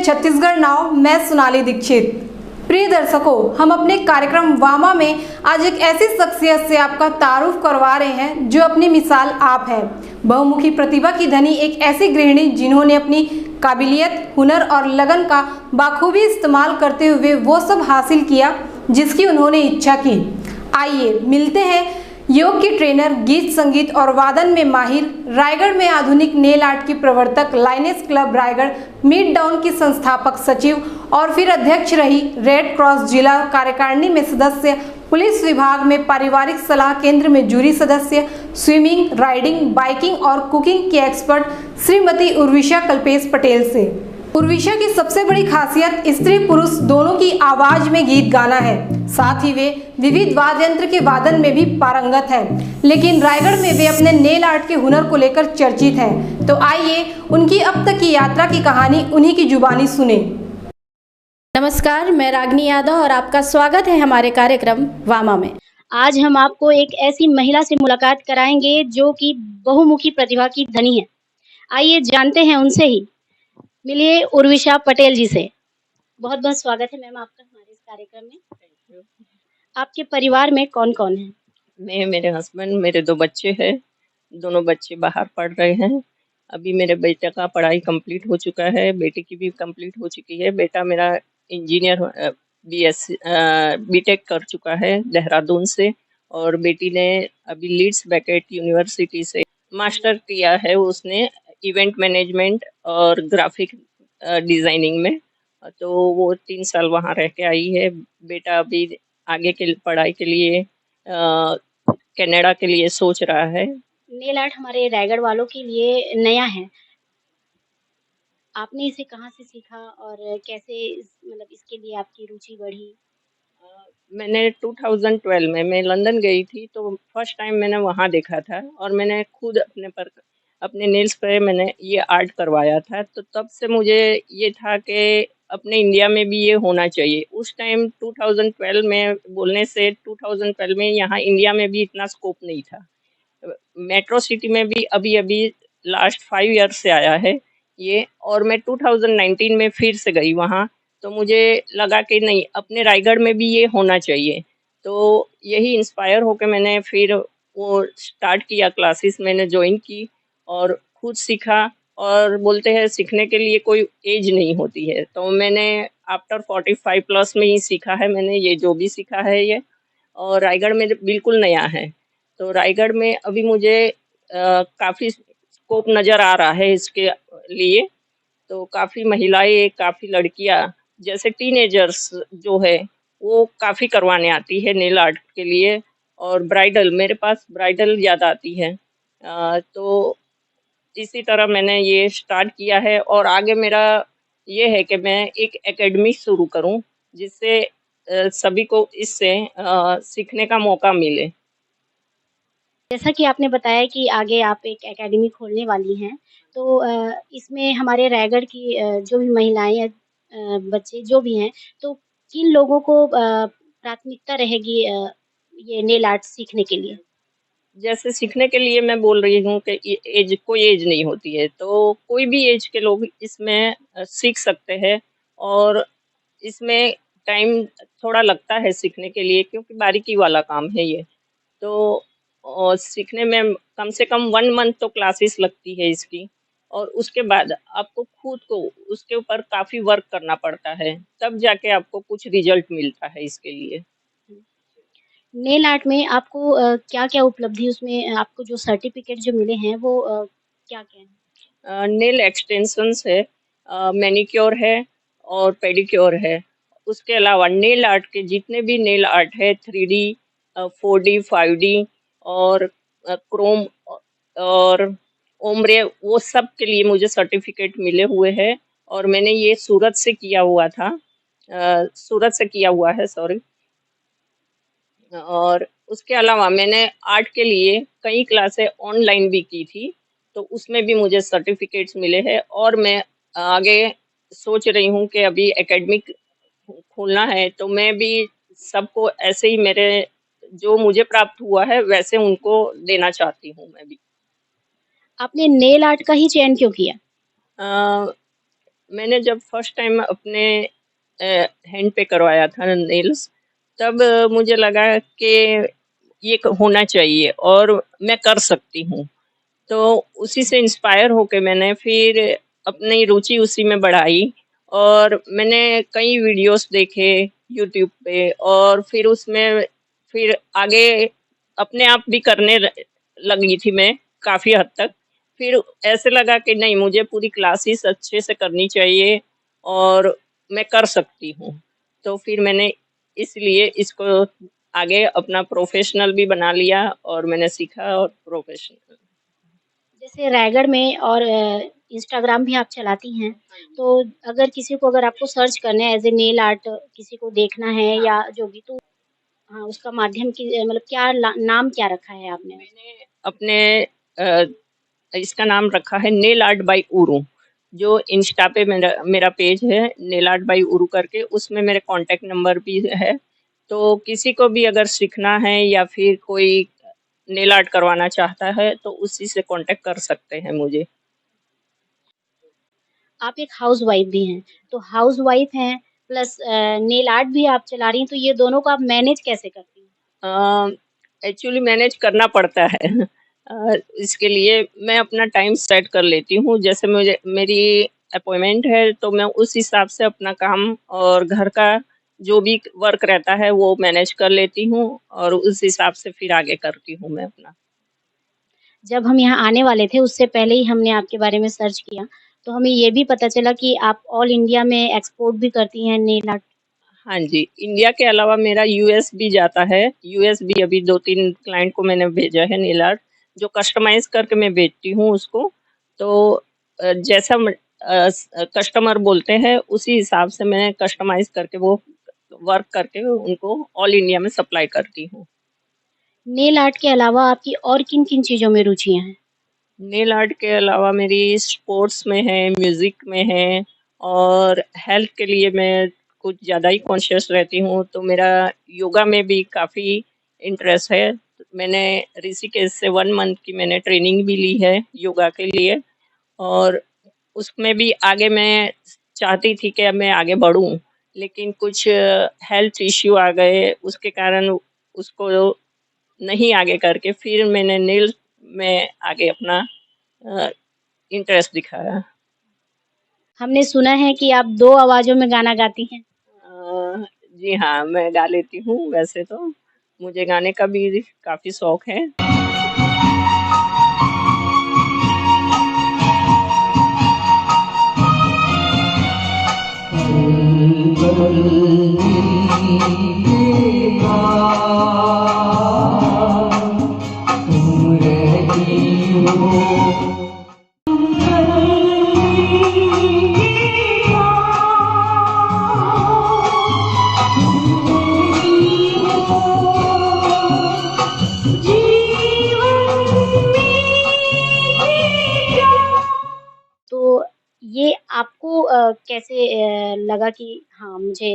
छत्तीसगढ़ नाव। मैं सोनाली दीक्षित। प्रिय दर्शकों, हम अपने कार्यक्रम वामा में आज एक ऐसी शख्सियत से आपका तारुफ करवा रहे हैं जो अपनी मिसाल आप है। बहुमुखी प्रतिभा की धनी एक ऐसी गृहिणी जिन्होंने अपनी काबिलियत, हुनर और लगन का बाखूबी इस्तेमाल करते हुए वो सब हासिल किया जिसकी उन्होंने इच्छा की। आइए मिलते हैं योग की ट्रेनर, गीत संगीत और वादन में माहिर, रायगढ़ में आधुनिक नेल आर्ट की प्रवर्तक, लाइनेस क्लब रायगढ़ मीट डाउन की संस्थापक सचिव और फिर अध्यक्ष रही, रेड क्रॉस जिला कार्यकारिणी में सदस्य, पुलिस विभाग में पारिवारिक सलाह केंद्र में जूरी सदस्य, स्विमिंग, राइडिंग, बाइकिंग और कुकिंग की एक्सपर्ट श्रीमती उर्विशा कल्पेश पटेल से। उर्विशा की सबसे बड़ी खासियत स्त्री पुरुष दोनों की आवाज में गीत गाना है। साथ ही वे विविध वाद्य यंत्र के वादन में भी पारंगत है। लेकिन रायगढ़ में वे अपने नेल आर्ट के हुनर को लेकर चर्चित हैं। तो आइए उनकी अब तक की यात्रा की कहानी उन्हीं की जुबानी सुने। नमस्कार, मैं रागनी यादव और आपका स्वागत है हमारे कार्यक्रम वामा में। आज हम आपको एक ऐसी महिला से मुलाकात कराएंगे जो कि बहुमुखी प्रतिभा की धनी है। आइए जानते हैं उनसे ही। मिलिए उर्विशा पटेल जी से। बहुत बहुत स्वागत है मैम आपका हमारे इस कार्यक्रम में। Thank you. आपके परिवार में कौन कौन है? मैं, मेरे हस्बैंड, मेरे 2 बच्चे हैं। दोनों बच्चे बाहर पढ़ रहे हैं। अभी मेरे बेटे का पढ़ाई कंप्लीट हो चुका है, बेटी की भी कंप्लीट हो चुकी है। बेटा मेरा इंजीनियर बीएससी बीटेक कर चुका है देहरादून से, और बेटी ने अभी लीड्स बेकेट यूनिवर्सिटी से मास्टर किया है उसने इवेंट मैनेजमेंट और ग्राफिक डिजाइनिंग में। तो वो 3 साल वहाँ रह के आई है। बेटा अभी आगे के पढ़ाई के लिए कनाडा के लिए सोच रहा है। नेल आर्ट हमारे रायगढ़ वालों के लिए नया है। आपने इसे कहाँ से सीखा और कैसे मतलब इसके लिए आपकी रुचि बढ़ी? मैंने 2012 में मैं लंदन गई थी, तो फर्स्ट टाइम मैंने वहाँ देखा था और मैंने खुद अपने नेल्स पे मैंने ये आर्ट करवाया था। तो तब से मुझे ये था कि अपने इंडिया में भी ये होना चाहिए। उस टाइम 2012 में बोलने से 2012 में यहाँ इंडिया में भी इतना स्कोप नहीं था। मेट्रो सिटी में भी अभी लास्ट 5 ईयर से आया है ये, और मैं 2019 में फिर से गई वहाँ। तो मुझे लगा कि नहीं, अपने रायगढ़ में भी ये होना चाहिए। तो यही इंस्पायर होकर मैंने फिर वो स्टार्ट किया, क्लासेस मैंने ज्वाइन की और खुद सीखा। और बोलते हैं सीखने के लिए कोई एज नहीं होती है, तो मैंने आफ्टर 45 प्लस में ही सीखा है मैंने ये जो भी सीखा है ये। और रायगढ़ में बिल्कुल नया है, तो रायगढ़ में अभी मुझे काफ़ी स्कोप नज़र आ रहा है इसके लिए। तो काफ़ी महिलाएं, काफ़ी लड़कियां, जैसे टीनेजर्स जो है वो काफ़ी करवाने आती है नेल आर्ट के लिए। और ब्राइडल, मेरे पास ब्राइडल ज़्यादा आती है। तो इसी तरह मैंने ये स्टार्ट किया है, और आगे मेरा ये है कि मैं एक एकेडमी शुरू करूं जिससे सभी को इससे सीखने का मौका मिले। जैसा कि आपने बताया कि आगे आप एक एकेडमी खोलने वाली हैं, तो इसमें हमारे रायगढ़ की जो भी महिलाएं या बच्चे जो भी हैं, तो किन लोगों को प्राथमिकता रहेगी ये नेल आर्ट सीखने के लिए? जैसे सीखने के लिए मैं बोल रही हूँ कि कोई एज नहीं होती है, तो कोई भी एज के लोग इसमें सीख सकते हैं। और इसमें टाइम थोड़ा लगता है सीखने के लिए, क्योंकि बारीकी वाला काम है ये। तो और सीखने में कम से कम 1 मंथ तो क्लासेस लगती है इसकी, और उसके बाद आपको खुद को उसके ऊपर काफ़ी वर्क करना पड़ता है, तब जाके आपको कुछ रिजल्ट मिलता है इसके लिए। नेल आर्ट में आपको क्या-क्या उपलब्धि उसमें आपको जो सर्टिफिकेट जो मिले हैं वो क्या-क्या हैं? नेल एक्सटेंशंस है, मैनिक्योर है और पेडिक्योर है। उसके अलावा नेल आर्ट के जितने भी नेल आर्ट है, 3D 4D 5D और क्रोम और ओम्ब्रे, वो सब के लिए मुझे सर्टिफिकेट मिले हुए हैं। और मैंने ये सूरत से किया हुआ था, सूरत से किया हुआ है, सॉरी। और उसके अलावा मैंने आर्ट के लिए कई क्लासें ऑनलाइन भी की थी, तो उसमें भी मुझे सर्टिफिकेट्स मिले हैं। और मैं आगे सोच रही हूँ कि अभी एकेडमिक खोलना है, तो मैं भी सबको ऐसे ही मेरे जो मुझे प्राप्त हुआ है वैसे उनको देना चाहती हूँ मैं भी। आपने नेल आर्ट का ही चयन क्यों किया? अ, मैंने जब फर्स्ट टाइम अपने हैंड पे करवाया था नेल्स, तब मुझे लगा कि ये होना चाहिए और मैं कर सकती हूँ। तो उसी से इंस्पायर होके मैंने फिर अपनी रुचि उसी में बढ़ाई और मैंने कई वीडियोस देखे यूट्यूब पे और फिर उसमें फिर आगे अपने आप भी करने लगी थी मैं काफ़ी हद तक। फिर ऐसे लगा कि नहीं, मुझे पूरी क्लासेस अच्छे से करनी चाहिए और मैं कर सकती हूँ। तो फिर मैंने इसलिए इसको आगे अपना प्रोफ़ेशनल भी बना लिया और मैंने सीखा और प्रोफ़ेशनल। जैसे रायगढ़ में और इंस्टाग्राम भी आप चलाती हैं, तो अगर आपको सर्च करना है एज़ ए नेल आर्ट किसी को देखना है या जो भी तो हाँ, उसका माध्यम की मतलब क्या ला नाम क्या रखा है आपने? मैंने अपने अ, इसका नाम रखा है नेल आर्ट बाय उरू। जो इंस्टा पे मेरा मेरा पेज है नेल आर्ट बाय उरू करके, उसमें मेरे कॉन्टैक्ट नंबर भी है। तो किसी को भी अगर सीखना है या फिर कोई नेल आर्ट करवाना चाहता है तो उसी से कॉन्टैक्ट कर सकते हैं मुझे। आप एक हाउसवाइफ़ भी हैं, तो हाउसवाइफ़ हैं प्लस नेल आर्ट भी आप चला रही हैं, तो ये दोनों को आप मैनेज कैसे करती हैं? एक्चुअली मैनेज करना पड़ता है। इसके लिए मैं अपना टाइम सेट कर लेती हूँ। जैसे मुझे मेरी अपॉइंटमेंट है तो मैं उस हिसाब से अपना काम और घर का जो भी वर्क रहता है वो मैनेज कर लेती हूँ और उस हिसाब से फिर आगे करती हूँ मैं अपना। जब हम यहाँ आने वाले थे, उससे पहले ही हमने आपके बारे में सर्च किया, तो हमें ये भी पता चला कि आप ऑल इंडिया में एक्सपोर्ट भी करती हैं नेल आर्ट। हाँ जी, इंडिया के अलावा मेरा यूएस भी जाता है। यूएस भी अभी 2-3 क्लाइंट को मैंने भेजा है नेल आर्ट, जो कस्टमाइज़ करके मैं बेचती हूँ उसको। तो जैसा कस्टमर बोलते हैं, उसी हिसाब से मैं कस्टमाइज़ करके वो वर्क करके उनको ऑल इंडिया में सप्लाई करती हूँ। नेल आर्ट के अलावा आपकी और किन-किन चीज़ों में रुचियाँ हैं? नेल आर्ट के अलावा मेरी स्पोर्ट्स में है, म्यूज़िक में है और हेल्थ के लिए मैं कुछ ज़्यादा ही कॉन्शियस रहती हूँ, तो मेरा योगा में भी काफ़ी इंटरेस्ट है। मैंने ऋषिकेश से 1 मंथ की मैंने ट्रेनिंग भी ली है योगा के लिए और उसमें भी आगे मैं चाहती थी कि अब मैं आगे बढ़ूँ, लेकिन कुछ हेल्थ इश्यू आ गए, उसके कारण उसको नहीं आगे करके फिर मैंने नेल में आगे अपना अ, इंटरेस्ट दिखाया। हमने सुना है कि आप 2 आवाज़ों में गाना गाती हैं। जी हाँ, मैं गा लेती हूँ वैसे तो, मुझे गाने का भी काफ़ी शौक है। तो ये आपको कैसे लगा कि हाँ, मुझे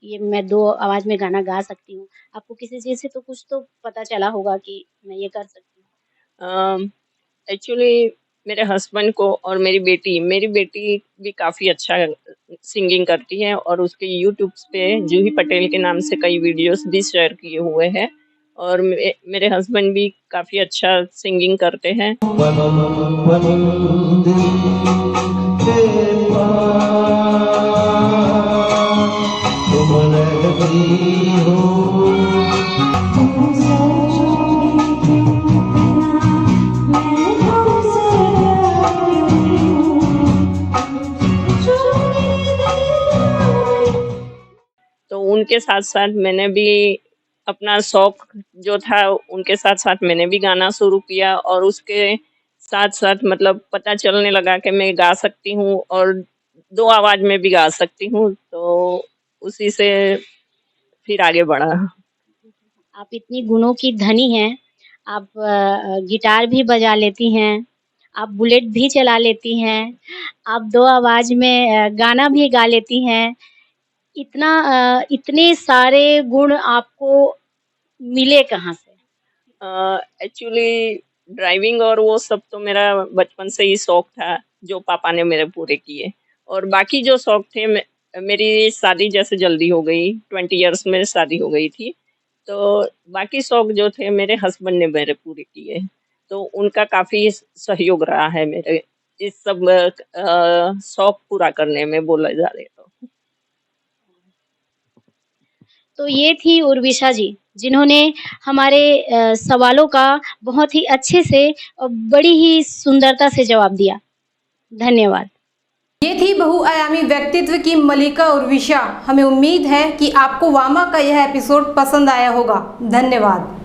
ये मैं 2 आवाज़ में गाना गा सकती हूँ? आपको किसी चीज़ से तो कुछ तो पता चला होगा कि मैं ये कर सकती हूँ। अम, एक्चुअली मेरे हस्बैंड को और मेरी बेटी भी काफ़ी अच्छा सिंगिंग करती है और उसके यूट्यूब्स पे जूही पटेल के नाम से कई वीडियोस भी शेयर किए हुए हैं और मेरे हस्बैंड भी काफ़ी अच्छा सिंगिंग करते हैं। तो उनके साथ-साथ मैंने भी अपना शौक जो था उनके साथ-साथ मैंने भी गाना शुरू किया और उसके साथ-साथ मतलब पता चलने लगा कि मैं गा सकती हूँ और 2 आवाज़ में भी गा सकती हूँ, तो उसी से फिर आगे बढ़ा। आप इतनी गुणों की धनी हैं, आप गिटार भी बजा लेती हैं, आप बुलेट भी चला लेती हैं, आप 2 आवाज़ में गाना भी गा लेती हैं। इतने सारे गुण आपको मिले कहाँ से? एक्चुअली ड्राइविंग और वो सब तो मेरा बचपन से ही शौक था, जो पापा ने मेरे पूरे किए और बाकी जो शौक थे मेरी शादी जैसे जल्दी हो गई, 20 इयर्स में शादी हो गई थी, तो बाकी शौक जो थे मेरे हस्बैंड ने मेरे पूरे किए, तो उनका काफ़ी सहयोग रहा है मेरे इस सब शौक पूरा करने में बोला जाए तो। तो ये थी उर्विशा जी, जिन्होंने हमारे सवालों का बहुत ही अच्छे से और बड़ी ही सुंदरता से जवाब दिया। धन्यवाद। ये थी बहुआयामी व्यक्तित्व की मलिका उर्विशा। हमें उम्मीद है कि आपको वामा का यह एपिसोड पसंद आया होगा। धन्यवाद।